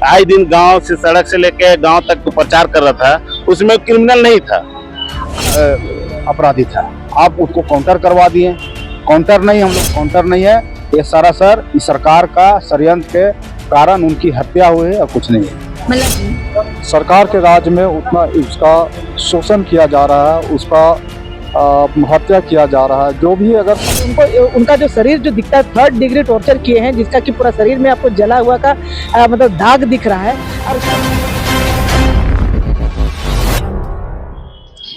आए दिन गांव से, सड़क से लेके गांव तक तो प्रचार कर रहा था, उसमें क्रिमिनल नहीं था, अपराधी था। आप उसको काउंटर करवा दिए। काउंटर नहीं, हम लोग काउंटर नहीं है, ये सरासर इस सरकार का षड्यंत्र के कारण उनकी हत्या हुई है और कुछ नहीं है। मतलब सरकार के राज में उतना उसका शोषण किया जा रहा है, उसका हत्या किया जा रहा है। जो भी अगर उनको उनका जो शरीर जो दिखता है 3rd डिग्री टॉर्चर किए हैं, जिसका कि पूरा शरीर में आपको जला हुआ का मतलब दाग दिख रहा है। और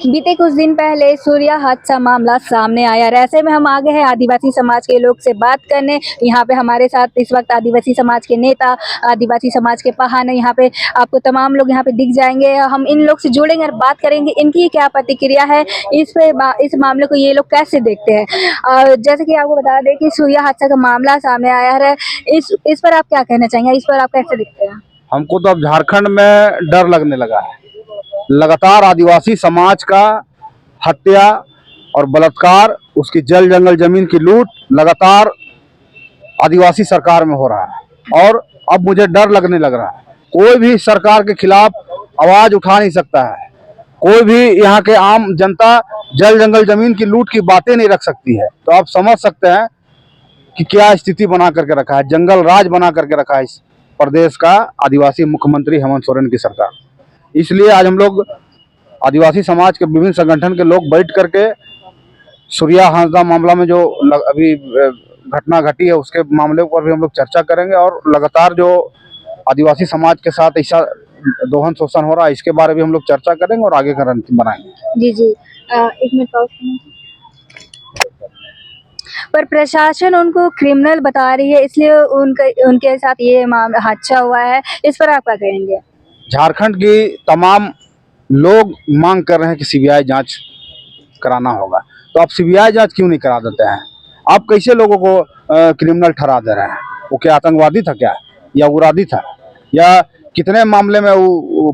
बीते कुछ दिन पहले सूर्या हादसा मामला सामने आया। ऐसे में हम आ गए हैं आदिवासी समाज के लोग से बात करने। यहाँ पे हमारे साथ इस वक्त आदिवासी समाज के नेता, आदिवासी समाज के पहान है। यहाँ पे आपको तमाम लोग यहाँ पे दिख जाएंगे। हम इन लोग से जुड़ेंगे और बात करेंगे इनकी क्या प्रतिक्रिया है, इस मामले को ये लोग कैसे देखते हैं। जैसे कि आपको बता दें कि सूर्या हादसा का मामला सामने आया है, इस पर आप क्या कहना चाहेंगे, इस पर आप कैसे देखते हैं? हमको तो अब झारखंड में डर लगने लगा है। लगातार आदिवासी समाज का हत्या और बलात्कार, उसकी जल जंगल जमीन की लूट लगातार आदिवासी सरकार में हो रहा है और अब मुझे डर लगने लग रहा है। कोई भी सरकार के खिलाफ आवाज उठा नहीं सकता है। कोई भी यहाँ के आम जनता जल जंगल जमीन की लूट की बातें नहीं रख सकती है। तो आप समझ सकते हैं कि क्या स्थिति बना करके रखा है, जंगल राज बना करके रखा है इस प्रदेश का आदिवासी मुख्यमंत्री हेमंत सोरेन की सरकार। इसलिए आज हम लोग आदिवासी समाज के विभिन्न संगठन के लोग बैठ करके सूर्या हादसा मामला में जो अभी घटना घटी है उसके मामले पर भी हम लोग चर्चा करेंगे और लगातार जो आदिवासी समाज के साथ ऐसा दोहन शोषण हो रहा है इसके बारे में हम लोग चर्चा करेंगे और आगे का रणनीति बनाएंगे। जी जी, एक मिनट पॉज करें। पर प्रशासन उनको क्रिमिनल बता रही है, इसलिए उनके साथ ये मामला हादसा हुआ है। इस पर आप क्या कहेंगे? झारखंड की तमाम लोग मांग कर रहे हैं कि सीबीआई जांच कराना होगा, तो आप सीबीआई जांच क्यों नहीं करा देते हैं? आप कैसे लोगों को क्रिमिनल ठहरा दे रहे हैं? वो क्या आतंकवादी था क्या, या उग्रवादी था, या कितने मामले में वो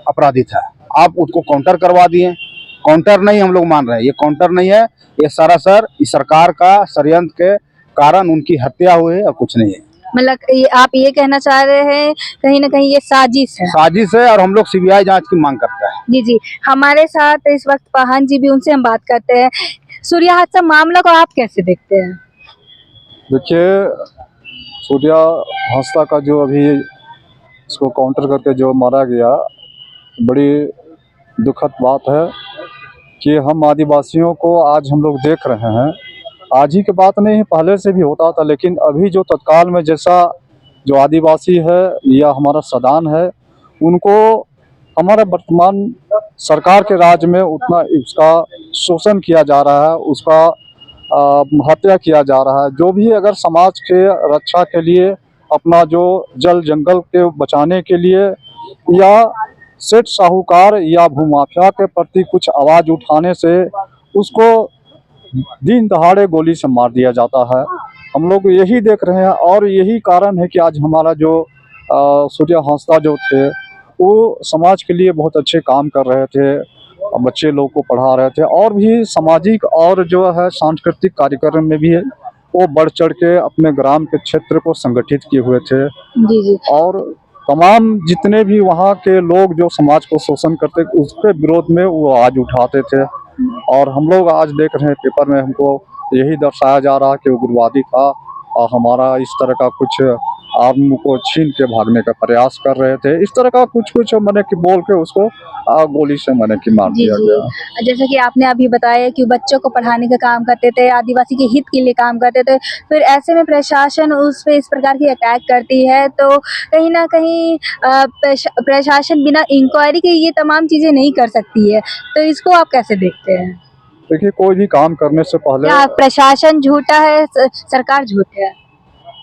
अपराधी था? आप उसको काउंटर करवा दिए। काउंटर नहीं, हम लोग मान रहे हैं ये काउंटर नहीं है, ये सरासर इस सरकार का षड्यंत्र के कारण उनकी हत्या हुई है और कुछ नहीं है। मतलब आप ये कहना चाह रहे हैं कहीं ना कहीं ये साजिश है? साजिश है और हम लोग सीबीआई जांच की मांग करते हैं। जी जी, हमारे साथ इस वक्त पहान जी भी, उनसे हम बात करते हैं। सूर्या हादसा मामला को आप कैसे देखते हैं? देखिए, सूर्या हादसा का जो अभी इसको काउंटर करके जो मारा गया, बड़ी दुखद बात है कि हम आदिवासियों को आज हम लोग देख रहे हैं। आज ही की बात नहीं, पहले से भी होता था, लेकिन अभी जो तत्काल में जैसा जो आदिवासी है या हमारा सदान है, उनको हमारा वर्तमान सरकार के राज में उतना उसका शोषण किया जा रहा है, उसका हत्या किया जा रहा है। जो भी अगर समाज के रक्षा के लिए, अपना जो जल जंगल के बचाने के लिए या सेठ साहूकार या भूमाफिया के प्रति कुछ आवाज़ उठाने से उसको दिन दहाड़े गोली से मार दिया जाता है। हम लोग यही देख रहे हैं और यही कारण है कि आज हमारा जो सूर्या हादसा जो थे वो समाज के लिए बहुत अच्छे काम कर रहे थे, बच्चे लोग को पढ़ा रहे थे और भी सामाजिक और जो है सांस्कृतिक कार्यक्रम में भी वो बढ़ चढ़ के अपने ग्राम के क्षेत्र को संगठित किए हुए थे। जी जी, और तमाम जितने भी वहाँ के लोग जो समाज को शोषण करते उसके विरोध में वो आवाज उठाते थे। और हम लोग आज देख रहे हैं पेपर में हमको यही दर्शाया जा रहा कि उग्रवादी था और हमारा इस तरह का कुछ आर्म को छीन के भागने का प्रयास कर रहे थे। इस तरह का कुछ मैंने कि बोल के उसको गोली से मैंने कि मार जी दिया जी, गया। जैसे कि आपने अभी बताया कि बच्चों को पढ़ाने का काम करते थे, आदिवासी के हित के लिए काम करते थे, फिर ऐसे में प्रशासन उस पे इस प्रकार की अटैक करती है, तो कहीं ना कहीं प्रशासन बिना इंक्वायरी के ये तमाम चीजें नहीं कर सकती है, तो इसको आप कैसे देखते हैं? देखिए, कोई भी काम करने से पहले क्या प्रशासन झूठा है, सरकार झूठी है?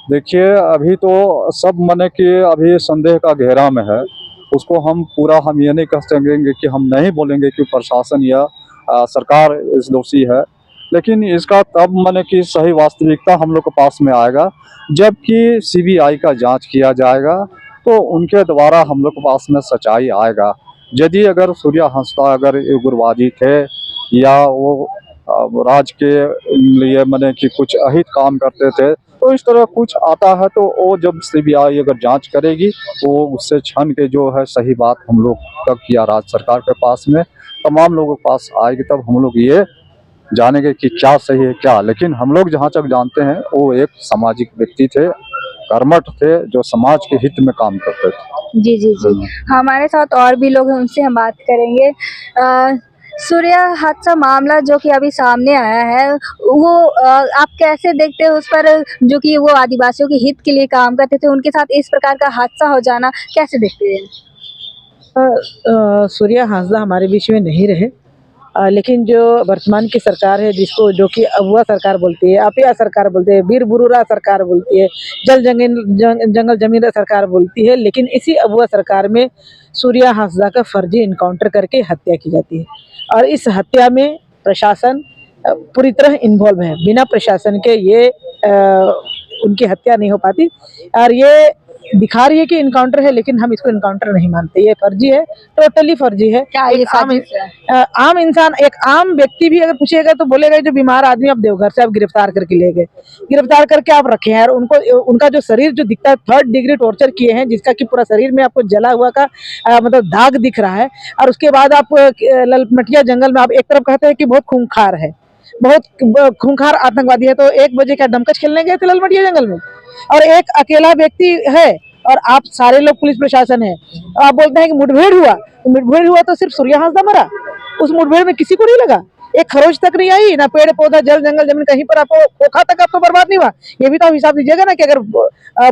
देखिए, अभी तो सब माने कि अभी संदेह का घेरा में है। उसको हम पूरा हम ये नहीं कह सकेंगे कि हम नहीं बोलेंगे कि प्रशासन या सरकार इस दोषी है, लेकिन इसका तब माने कि सही वास्तविकता हम लोग के पास में आएगा जबकि सीबीआई का जांच किया जाएगा, तो उनके द्वारा हम लोग के पास में सच्चाई आएगा। यदि अगर सूर्या हादसा अगर उग्रवादी थे या वो राज के लिए मैंने कि कुछ अहित काम करते थे, तो इस तरह कुछ आता है तो वो जब सीबीआई अगर जांच करेगी तो वो उससे छान के जो है सही बात हम लोग तक या राज्य सरकार के पास में तमाम लोगों के पास आएगी, तब हम लोग ये जानेंगे कि क्या सही है क्या। लेकिन हम लोग जहाँ तक जानते हैं वो एक सामाजिक व्यक्ति थे, कर्मठ थे, जो समाज के हित में काम करते थे। जी जी जी, हमारे साथ और भी लोग हैं, उनसे हम बात करेंगे। सूर्या हादसा मामला जो कि अभी सामने आया है, वो आप कैसे देखते हो उस पर, जो कि वो आदिवासियों के हित के लिए काम करते थे, उनके साथ इस प्रकार का हादसा हो जाना कैसे देखते हैं? सूर्या हांसदा हमारे बीच में नहीं रहे, लेकिन जो वर्तमान की सरकार है, जिसको जो कि अगुआ सरकार बोलती है, अपिया सरकार बोलते हैं, वीर बुरुरा सरकार बोलती है, जंगल जमीन सरकार बोलती है, लेकिन इसी अगुआ सरकार में सूर्या हांसदा का फर्जी इनकाउंटर करके हत्या की जाती है। और इस हत्या में प्रशासन पूरी तरह इन्वॉल्व है। बिना प्रशासन के ये उनकी हत्या नहीं हो पाती। और ये दिखा रही है कि इनकाउंटर है, लेकिन हम इसको इनकाउंटर नहीं मानते, ये फर्जी है, टोटली फर्जी है। क्या ये आम इंसान, एक आम व्यक्ति भी अगर पूछेगा तो बोलेगा जो बीमार आदमी आप देवघर से आप गिरफ्तार करके ले गए, गिरफ्तार करके आप रखे हैं, और उनको उनका जो शरीर जो दिखता है 3rd डिग्री टॉर्चर किए हैं, जिसका कि पूरा शरीर में आपको जला हुआ का मतलब दाग दिख रहा है। और उसके बाद आप ललमटिया जंगल में आप एक तरफ कहते हैं कि बहुत खूंखार है, बहुत खूंखार आतंकवादी है, तो 1 बजे का दमकश खेलने गए थे ललमटिया जंगल में, और एक अकेला व्यक्ति है और आप सारे लोग पुलिस प्रशासन है, आप बोलते हैं कि मुठभेड़ हुआ, तो मुठभेड़ हुआ तो सिर्फ सूर्या हांसदा मरा, उस मुठभेड़ में किसी को नहीं लगा, एक खरोच तक नहीं आई, ना पेड़ पौधा जल जंगल जमीन कहीं पर आपको खोखा तक आपको बर्बाद नहीं हुआ। ये भी तो हिसाब दीजिएगा ना कि अगर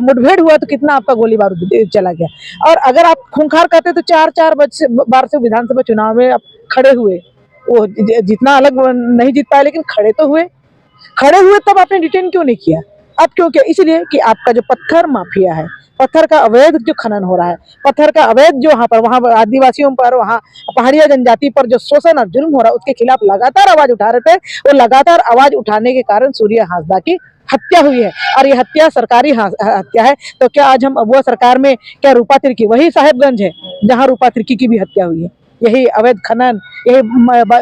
मुठभेड़ हुआ तो कितना आपका गोली बारूद चला गया। और अगर आप खूंखार कहते तो 4 बार से विधानसभा चुनाव में आप खड़े हुए, वो जितना अलग नहीं जीत पाए लेकिन खड़े तो हुए, तब आपने डिटेन क्यों नहीं किया? अब क्यों किया? इसलिए कि आपका जो पत्थर माफिया है, पत्थर का अवैध जो खनन हो रहा है, पत्थर का अवैध जो वहाँ आदिवासियों पर, वहाँ पहाड़िया जनजाति पर जो शोषण और जुल्म हो रहा है, उसके खिलाफ लगातार आवाज उठा रहे थे। वो लगातार आवाज उठाने के कारण सूर्या हांसदा की हत्या हुई है, और ये हत्या सरकारी हत्या है। तो क्या आज हम अगुआ सरकार में क्या रूपा तिर्की वही साहेबगंज है जहाँ रूपा तिर्की की भी हत्या हुई है? यही अवैध खनन, यही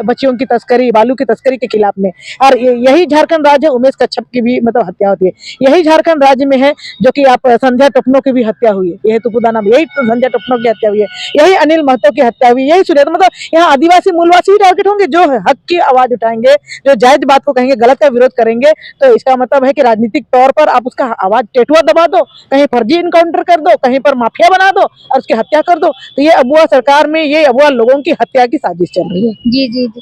बच्चियों की तस्करी, बालू की तस्करी के खिलाफ में। और यही झारखंड राज्य है, उमेश कच्छप की भी मतलब हत्या होती है। यही झारखंड राज्य में है जो कि आप संध्या टोपनो की भी हत्या हुई है, यही तुपुदाना में यही संध्या टोपनो की हत्या हुई है, यही अनिल महतो की हत्या हुई, यही सूर्या। मतलब यहाँ आदिवासी मूलवासी ही टारगेट होंगे, जो हक की आवाज उठाएंगे, जो जायज बात को कहेंगे, गलत का विरोध करेंगे। तो इसका मतलब है कि राजनीतिक तौर पर आप उसका आवाज टेटुआ दबा दो, कहीं फर्जी इनकाउंटर कर दो, कहीं पर माफिया बना दो और उसकी हत्या कर दो। तो ये अगुआ सरकार में ये अगुआ लोगों की हत्या की साजिश चल रही है। जी जी जी,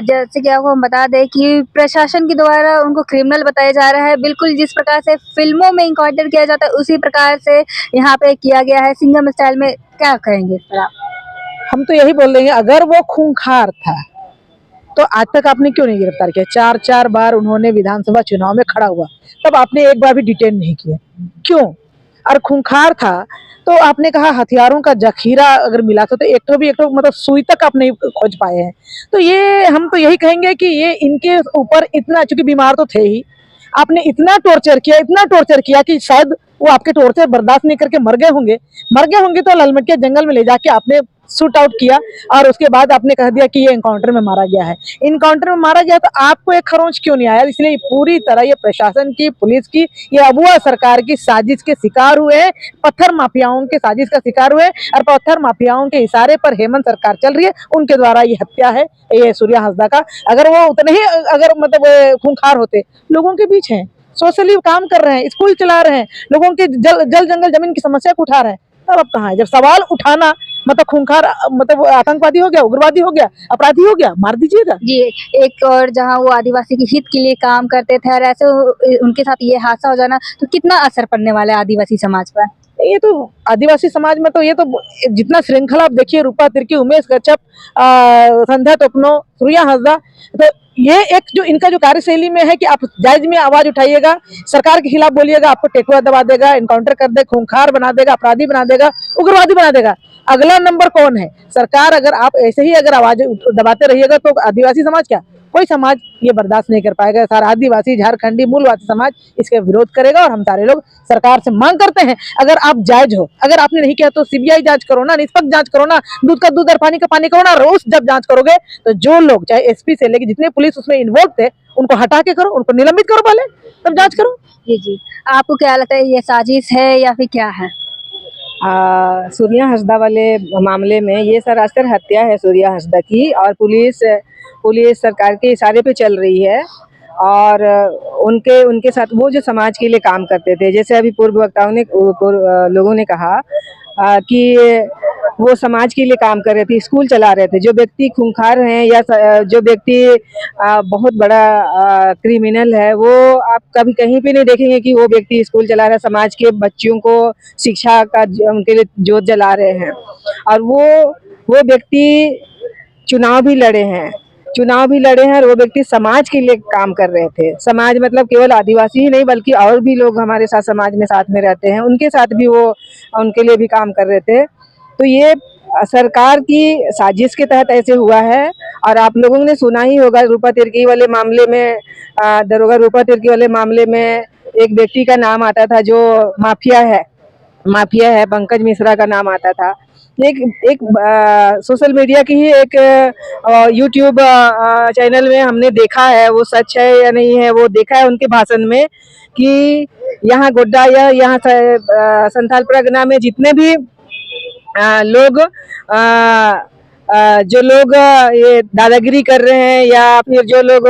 जैसे कि आपको हम बता दें कि प्रशासन के द्वारा उनको क्रिमिनल बताया जा रहा है। बिल्कुल जिस प्रकार से फिल्मों में इनकाउंटर किया जाता है उसी प्रकार से यहाँ पे किया गया है, सिंघम स्टाइल में। क्या कहेंगे इस पर आप? हम तो यही बोल देंगे, अगर वो खूंखार था तो आज तक आपने क्यों नहीं गिरफ्तार किया? 4 बार उन्होंने विधानसभा चुनाव में खड़ा हुआ, तब आपने एक बार भी डिटेन नहीं किया, क्यों? और खूंखार था तो आपने कहा हथियारों का जखीरा अगर मिला था, तो एक तो मतलब सुई तक आप नहीं खोज पाए हैं। तो ये हम तो यही कहेंगे कि ये इनके ऊपर इतना, चूंकि बीमार तो थे ही, आपने इतना टॉर्चर किया कि शायद वो आपके टॉर्चर बर्दाश्त नहीं करके मर गए होंगे। तो ललमटिया जंगल में ले जाके आपने शूट आउट किया और उसके बाद आपने कह दिया कि ये एनकाउंटर में मारा गया है। एनकाउंटर में मारा गया तो आपको एक खरोंच क्यों नहीं आया? इसलिए पूरी तरह ये प्रशासन की, पुलिस की, ये अगुआ सरकार की साजिश के शिकार हुए हैं, पत्थर माफियाओं के साजिश का शिकार हुए, और पत्थर माफियाओं के इशारे पर हेमंत सरकार चल रही है, उनके द्वारा ये हत्या है ये सूर्या हांसदा का। अगर वो उतने ही अगर मतलब खूंखार होते, लोगों के बीच हैं, सोशली काम कर रहे हैं, स्कूल चला रहे हैं, लोगों के जल जंगल जमीन की समस्या को उठा रहे हैं, तब अब कहाँ है? जब सवाल उठाना मतलब खूंखार, मतलब आतंकवादी हो गया, उग्रवादी हो गया, अपराधी हो गया, मार दीजिएगा। जी, एक और जहां वो आदिवासी के हित के लिए काम करते थे और ऐसे उनके साथ ये हादसा हो जाना, तो कितना असर पड़ने वाला है आदिवासी समाज पर? ये तो आदिवासी समाज में तो ये तो जितना श्रृंखला आप देखिए, रूपा तिर्की, उमेश कच्छप, संध्या टोपनो, सूर्या हांसदा, तो ये एक जो इनका जो कार्यशैली में है कि आप जायज में आवाज उठाइएगा, सरकार के खिलाफ बोलिएगा, आपको टेकुआ दबा देगा, एनकाउंटर कर दे, खूंखार बना देगा, अपराधी बना देगा, उग्रवादी बना देगा। अगला नंबर कौन है? सरकार। अगर आप ऐसे ही अगर आवाज दबाते रहिएगा तो आदिवासी समाज क्या, कोई समाज ये बर्दाश्त नहीं कर पाएगा। सारा आदिवासी, झारखंडी, मूलवासी समाज इसके विरोध करेगा और हम सारे लोग सरकार से मांग करते हैं, अगर आप जायज हो, अगर आपने नहीं किया तो सीबीआई जांच करो ना, निष्पक्ष जांच करो ना, दूध का दूध और पानी का पानी करो ना। रोज जब जांच करोगे तो जो लोग चाहे एसपी से लेके जितने पुलिस उसमें इन्वॉल्व थे उनको हटा के करो, उनको निलंबित करो पहले, तब जांच करो। जी जी, आपको क्या लगता है ये साजिश है या फिर क्या है? सूर्या हंसदा वाले मामले में ये सरासर हत्या है सूर्या हंसदा की, और पुलिस सरकार के इशारे पे चल रही है। और उनके साथ वो जो समाज के लिए काम करते थे, जैसे अभी पूर्व वक्ताओं ने लोगों ने कहा कि वो समाज के लिए काम कर रहे थे, स्कूल चला रहे थे। जो व्यक्ति खूंखार हैं या जो व्यक्ति बहुत बड़ा क्रिमिनल है, वो आप कभी कहीं पे नहीं देखेंगे कि वो व्यक्ति स्कूल चला रहा है, समाज के बच्चों को शिक्षा का उनके लिए जोत जला रहे हैं। और वो व्यक्ति चुनाव भी लड़े हैं और वो व्यक्ति समाज के लिए काम कर रहे थे। समाज मतलब केवल आदिवासी ही नहीं बल्कि और भी लोग हमारे साथ समाज में साथ में रहते हैं, उनके साथ भी वो उनके लिए भी काम कर रहे थे। तो ये सरकार की साजिश के तहत ऐसे हुआ है। और आप लोगों ने सुना ही होगा रूपा तिर्की वाले मामले में, दरोगा रूपा तिर्की वाले मामले में एक व्यक्ति का नाम आता था जो माफिया है, पंकज मिश्रा का नाम आता था। एक सोशल मीडिया की ही एक यूट्यूब चैनल में हमने देखा है, वो सच है या नहीं है वो देखा है उनके भाषण में, कि यहाँ गोड्डा या यहाँ संथाल परगना में जितने भी लोग जो लोग ये दादागिरी कर रहे हैं या फिर जो लोग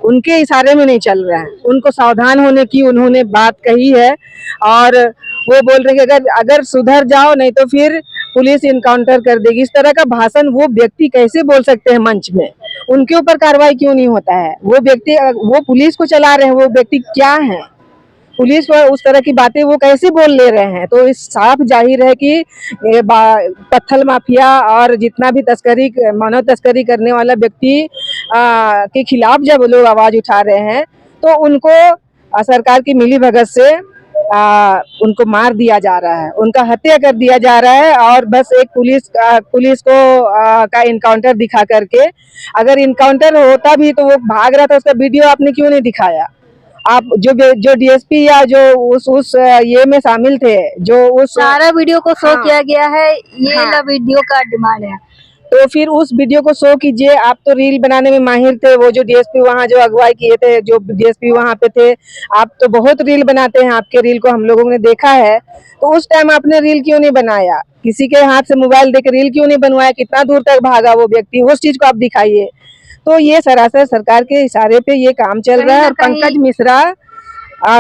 उनके इशारे में नहीं चल रहे हैं, उनको सावधान होने की उन्होंने बात कही है। और वो बोल रहे हैं कि अगर सुधर जाओ नहीं तो फिर पुलिस इनकाउंटर कर देगी। इस तरह का भाषण वो व्यक्ति कैसे बोल सकते हैं मंच में? उनके ऊपर कार्रवाई क्यों नहीं होता है? वो व्यक्ति, वो पुलिस को चला रहे हैं, वो व्यक्ति क्या है? पुलिस को उस तरह की बातें वो कैसे बोल ले रहे हैं? तो इस साफ जाहिर है कि पत्थर माफिया और जितना भी मानव तस्करी करने वाला व्यक्ति के खिलाफ जब लोग आवाज उठा रहे हैं तो उनको सरकार की मिलीभगत से उनको मार दिया जा रहा है, उनका हत्या कर दिया जा रहा है। और बस एक पुलिस को का इनकाउंटर दिखा करके, अगर इनकाउंटर होता भी तो वो भाग रहा था, उसका वीडियो आपने क्यों नहीं दिखाया? आप जो डीएसपी या जो उस ये में शामिल थे, जो उस सारा वीडियो को शो किया गया है, ये वीडियो का डिमांड है। तो फिर उस वीडियो को शो कीजिए। आप तो रील बनाने में माहिर थे, वो जो डीएसपी वहाँ जो अगुवाई किए थे, जो डीएसपी वहाँ पे थे, आप तो बहुत रील बनाते हैं, आपके रील को हम लोगों ने देखा है। तो उस टाइम आपने रील क्यों नहीं बनाया? किसी के हाथ से मोबाइल देकर रील क्यों नहीं बनवाया? कितना दूर तक भागा वो व्यक्ति, उस चीज को आप दिखाइए। तो ये सरासर सरकार के इशारे पे ये काम चल रहा है। और पंकज मिश्रा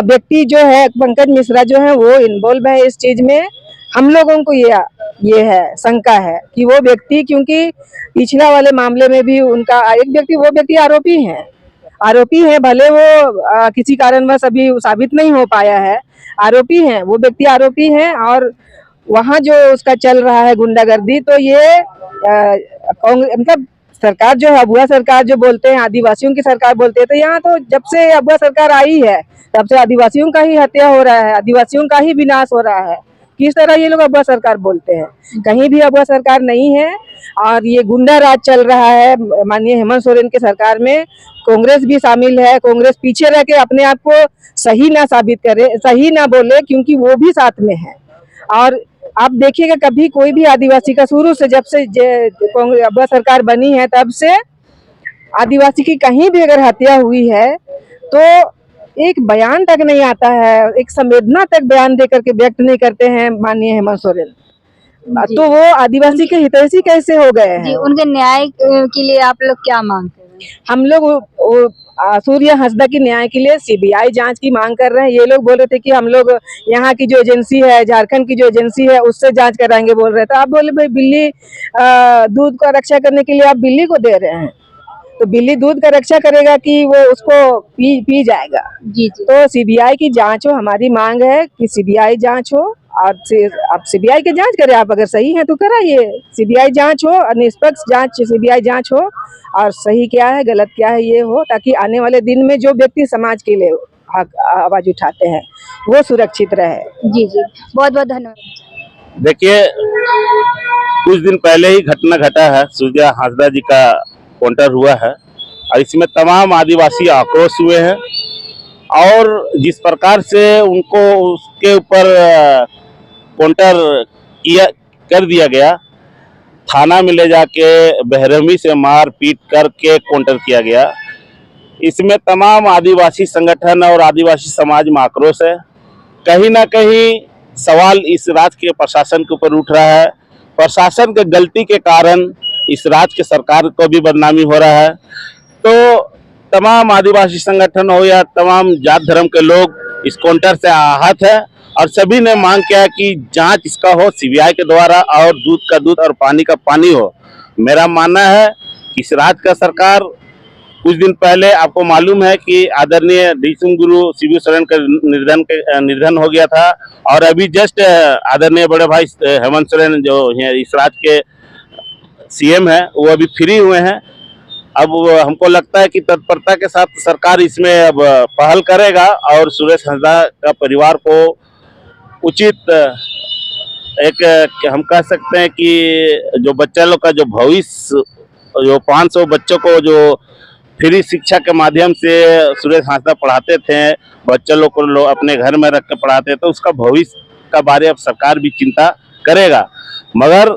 व्यक्ति जो है, पंकज मिश्रा जो है वो इन्वॉल्व है इस चीज में। हम लोगों को ये है, शंका है कि वो व्यक्ति, क्योंकि पिछला वाले मामले में भी उनका वो व्यक्ति आरोपी है, भले वो किसी कारणवश अभी साबित नहीं हो पाया है, आरोपी है वो व्यक्ति, आरोपी है। और वहाँ जो उसका चल रहा है गुंडागर्दी, तो ये मतलब सरकार जो है, अबुआ सरकार जो बोलते हैं, आदिवासियों की सरकार बोलते हैं, तो यहाँ तो जब से अबुआ सरकार आई है तब से आदिवासियों का ही हत्या हो रहा है, आदिवासियों का ही विनाश हो रहा है। किस तरह ये लोग अबुआ सरकार बोलते हैं? कहीं भी अबुआ सरकार नहीं है। और ये गुंडा राज चल रहा है माननीय हेमंत सोरेन के सरकार में। कांग्रेस भी शामिल है, कांग्रेस पीछे रह के अपने आप को सही ना साबित करे, सही ना बोले, क्योंकि वो भी साथ में है। और आप देखिएगा कभी कोई भी आदिवासी का, शुरू से जब से अबुआ सरकार बनी है तब से आदिवासी की कहीं भी अगर हत्या हुई है तो एक बयान तक नहीं आता है, एक संवेदना तक बयान दे करके व्यक्त नहीं करते हैं माननीय हेमंत सोरेन। तो वो आदिवासी के हितैषी कैसे हो गए हैं? जी, उनके न्याय के लिए आप लोग क्या मांगते हैं? हम लोग सूर्या हंसदा की न्याय के लिए सीबीआई जांच की मांग कर रहे हैं। ये लोग बोल रहे थे कि हम लोग यहाँ की जो एजेंसी है, झारखंड की जो एजेंसी है, उससे जांच कराएंगे बोल रहे थे। आप बोले भाई बिल्ली दूध का रक्षा करने के लिए आप बिल्ली को दे रहे हैं, तो बिल्ली दूध का रक्षा करेगा कि वो उसको पी जाएगा? जी जी। तो सीबीआई की जांच हो, हमारी मांग है कि सीबीआई जांच हो। और आप सीबीआई की जांच करें, आप अगर सही हैं तो कराइए। सीबीआई जांच हो और निष्पक्ष जांच, सीबीआई जांच हो, और सही क्या है गलत क्या है ये हो, ताकि आने वाले दिन में जो व्यक्ति समाज के लिए आवाज उठाते हैं वो सुरक्षित रहे। जी जी, बहुत बहुत धन्यवाद। देखिए, कुछ दिन पहले ही घटना घटा है सूर्या हंसदा जी का काउंटर हुआ है और इसमें तमाम आदिवासी आक्रोश हुए हैं और जिस प्रकार से उनको उसके ऊपर काउंटर किया कर दिया गया, थाना में ले जाके बेरहमी से मार पीट करके काउंटर किया गया। इसमें तमाम आदिवासी संगठन और आदिवासी समाज में आक्रोश है। कहीं ना कहीं सवाल इस राज्य के प्रशासन के ऊपर उठ रहा है। प्रशासन के गलती के कारण इस राज्य के सरकार को भी बदनामी हो रहा है। तो तमाम आदिवासी संगठन हो या तमाम जात धर्म के लोग इस काउंटर से आहत है और सभी ने मांग किया कि जांच इसका हो सीबीआई के द्वारा और दूध का दूध और पानी का पानी हो। मेरा मानना है कि इस राज्य का सरकार, कुछ दिन पहले आपको मालूम है कि आदरणीय डी गुरु शिबू सोरेन का निधन हो गया था और अभी जस्ट आदरणीय बड़े भाई हेमंत सोरेन जो इस राज्य के सीएम है वो अभी फ्री हुए हैं। अब हमको लगता है कि तत्परता के साथ सरकार इसमें अब पहल करेगा और सुरेश हंसदा का परिवार को उचित एक हम कह सकते हैं कि जो बच्चा लोग का जो भविष्य, जो 500 बच्चों को जो फ्री शिक्षा के माध्यम से सुरेश हंसदा पढ़ाते थे, बच्चे लोग को अपने घर में रख के पढ़ाते थे, तो उसका भविष्य का बारे अब सरकार भी चिंता करेगा। मगर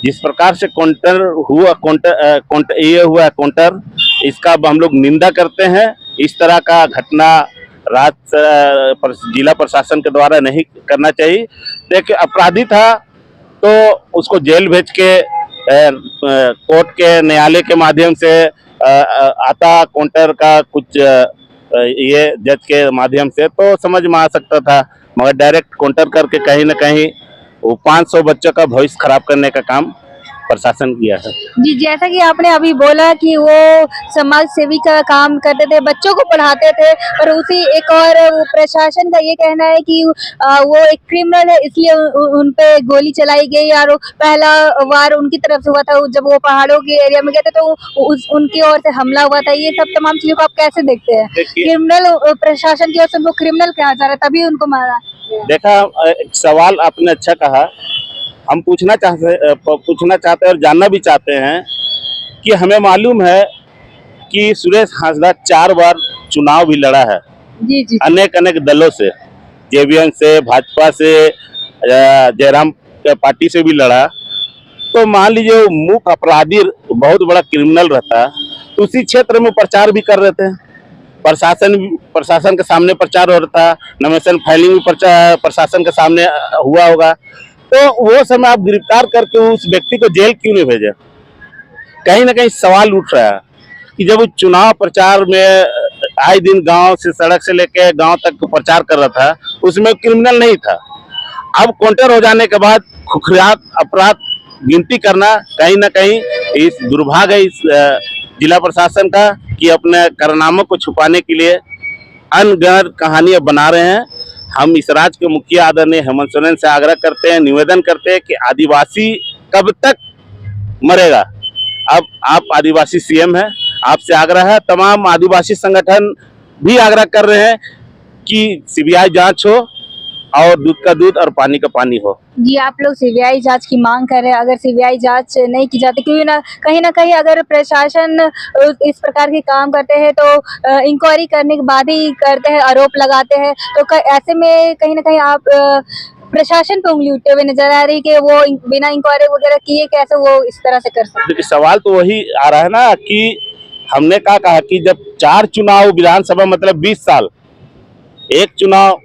जिस प्रकार से काउंटर हुआ काउंटर, इसका अब हम लोग निंदा करते हैं। इस तरह का घटना जिला प्रशासन के द्वारा नहीं करना चाहिए। देखिए, अपराधी था तो उसको जेल भेज के कोर्ट के न्यायालय के माध्यम से आता काउंटर का कुछ ये जज के माध्यम से तो समझ में आ सकता था, मगर डायरेक्ट काउंटर करके कहीं ना कहीं वो 500 बच्चों का भविष्य खराब करने का काम प्रशासन किया है। जी, जैसा कि आपने अभी बोला कि वो समाज सेवी का काम करते थे, बच्चों को पढ़ाते थे, और उसी एक और प्रशासन का ये कहना है कि वो एक क्रिमिनल है, इसलिए उन पे गोली चलाई गई और पहला वार उनकी तरफ से हुआ था जब वो पहाड़ों के एरिया में गए थे, तो उनकी ओर से हमला हुआ था। ये सब तमाम चीजों को आप कैसे देखते हैं? क्रिमिनल प्रशासन की ओर से उनको क्रिमिनल कहा जा रहा है, तभी उनको मारा। देखा, एक सवाल आपने अच्छा कहा। हम पूछना चाहते हैं और जानना भी चाहते हैं कि हमें मालूम है कि सुरेश हंसदा 4 बार चुनाव भी लड़ा है। जी। अनेक दलों से, जेवीएम से, भाजपा से, जयराम पार्टी से भी लड़ा। तो मान लीजिए मुख्य अपराधी बहुत बड़ा क्रिमिनल रहता है तो उसी क्षेत्र में प्रचार भी कर रहे थे। प्रशासन के सामने प्रचार हो रहा था, नोमिनेशन फाइलिंग भी प्रशासन के सामने हुआ होगा। तो वो समय आप गिरफ्तार करके उस व्यक्ति को जेल क्यों नहीं भेजे? कहीं ना कहीं सवाल उठ रहा है कि जब वो चुनाव प्रचार में आए दिन गांव से, सड़क से लेके गांव तक प्रचार कर रहा था, उसमें क्रिमिनल नहीं था। अब काउंटर हो जाने के बाद खुखरियात अपराध गिनती करना कहीं ना कहीं इस दुर्भाग्य है इस जिला प्रशासन का कि अपने कारनामों को छुपाने के लिए अनगढ़ कहानियां बना रहे हैं। हम इस राज्य के मुखिया आदरणीय हेमंत सोरेन से आग्रह करते हैं, निवेदन करते हैं कि आदिवासी कब तक मरेगा? अब आप आदिवासी सीएम हैं, आपसे आग्रह है, तमाम आदिवासी संगठन भी आग्रह कर रहे हैं कि सीबीआई जांच हो और दूध का दूध और पानी का पानी हो। जी, आप लोग सीबीआई जांच की मांग कर रहे हैं। अगर सीबीआई जांच नहीं की जाती, क्योंकि ना कहीं अगर प्रशासन इस प्रकार के काम करते हैं तो इंक्वायरी करने के बाद ही करते हैं, आरोप लगाते हैं, तो ऐसे में कहीं ना कहीं आप प्रशासन पे उंगली उठते हुए नजर आ रही कि वो बिना इंक्वायरी वगैरह किए कैसे वो इस तरह से कर सकते? देखिए, सवाल तो वही आ रहा है ना कि हमने कहा कि जब 4 चुनाव विधानसभा मतलब 20 साल, एक चुनाव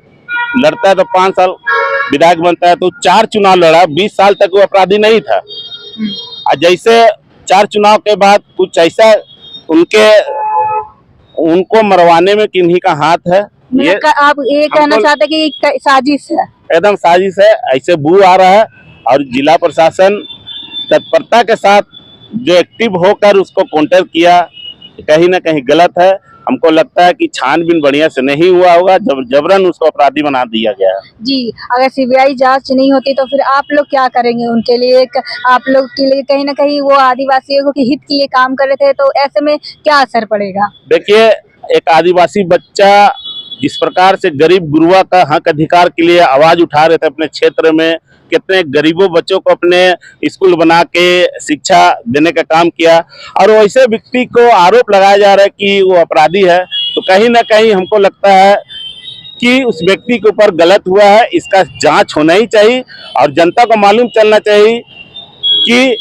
लड़ता है तो 5 साल विधायक बनता है, तो 4 चुनाव लड़ा, 20 साल तक वो अपराधी नहीं था। और जैसे 4 चुनाव के बाद कुछ ऐसा उनको मरवाने में किन्हीं का हाथ है। ये आप ये कहना चाहते हैं कि साजिश है? एकदम साजिश है, ऐसे बू आ रहा है और जिला प्रशासन तत्परता के साथ जो एक्टिव होकर उसको काउंटर किया, कहीं ना कहीं गलत है। हमको लगता है कि छानबीन बढ़िया से नहीं हुआ होगा, जबरन उसको अपराधी बना दिया गया है। जी, अगर सीबीआई जांच नहीं होती तो फिर आप लोग क्या करेंगे उनके लिए? आप लोग के लिए कहीं ना कहीं वो आदिवासियों के हित के लिए काम कर रहे थे, तो ऐसे में क्या असर पड़ेगा? देखिए, एक आदिवासी बच्चा जिस प्रकार से गरीब गुरुआ का हक अधिकार के लिए आवाज उठा रहे थे अपने क्षेत्र में, कितने गरीबों बच्चों को अपने स्कूल बना के शिक्षा देने का काम किया, और वैसे व्यक्ति को आरोप लगाया जा रहा है कि वो अपराधी है, तो कहीं ना कहीं हमको लगता है कि उस व्यक्ति के ऊपर गलत हुआ है। इसका जांच होना ही चाहिए और जनता को मालूम चलना चाहिए कि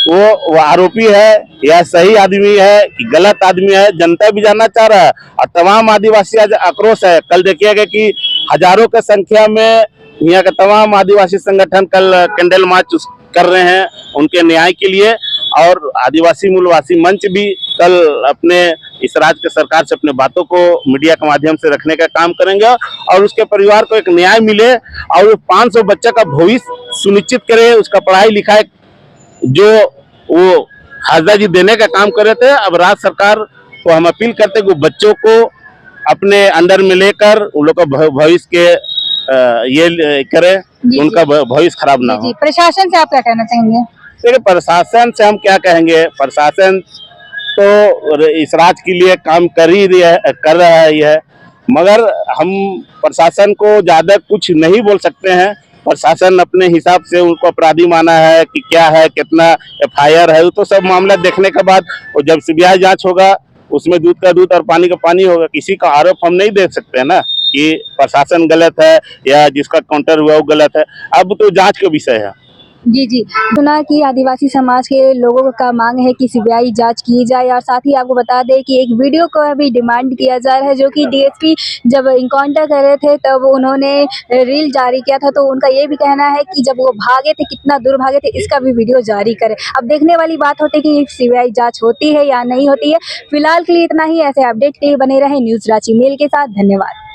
वो आरोपी है या सही आदमी है कि गलत आदमी है। जनता भी जानना चाह रहा है और तमाम आदिवासी आज आक्रोश है। कल देखिएगा कि हजारों की संख्या में यहाँ के तमाम आदिवासी संगठन कल कैंडल मार्च कर रहे हैं उनके न्याय के लिए, और आदिवासी मूलवासी मंच भी कल अपने इस राज्य के सरकार से अपने बातों को मीडिया के माध्यम से रखने का काम करेंगे और उसके परिवार को एक न्याय मिले और 500 बच्चा का भविष्य सुनिश्चित करे, उसका पढ़ाई लिखाई जो वो हाजदा जी देने का काम कर रहे थे। अब राज्य सरकार को हम अपील करते कि वो बच्चों को अपने अंडर में लेकर उन लोग का भविष्य के ये करे, उनका भविष्य खराब ना हो। प्रशासन से आप क्या कहना चाहेंगे? देखिए, प्रशासन से हम क्या कहेंगे, प्रशासन तो इस राज्य के लिए काम कर रहा है, मगर हम प्रशासन को ज्यादा कुछ नहीं बोल सकते हैं। प्रशासन अपने हिसाब से उनको अपराधी माना है कि क्या है, कितना FIR है, तो सब मामला देखने के बाद और जब CBI जांच होगा उसमें दूध का दूध और पानी का पानी होगा। किसी का आरोप हम नहीं दे सकते ना कि प्रशासन गलत है या जिसका काउंटर हुआ वो गलत है, अब तो जांच का विषय है। जी सुना कि आदिवासी समाज के लोगों का मांग है कि CBI जांच की जाए, और साथ ही आपको बता दें कि एक वीडियो को अभी डिमांड किया जा रहा है, जो कि DSP जब इनकाउंटर कर रहे थे तब उन्होंने रील जारी किया था, तो उनका ये भी कहना है कि जब वो भागे थे कितना दूर भागे थे इसका भी वीडियो जारी करें। अब देखने वाली बात होती है कि CBI जाँच होती है या नहीं होती है। फिलहाल के लिए इतना ही। ऐसे अपडेट के लिए बने रहे न्यूज़ रांची मेल के साथ। धन्यवाद।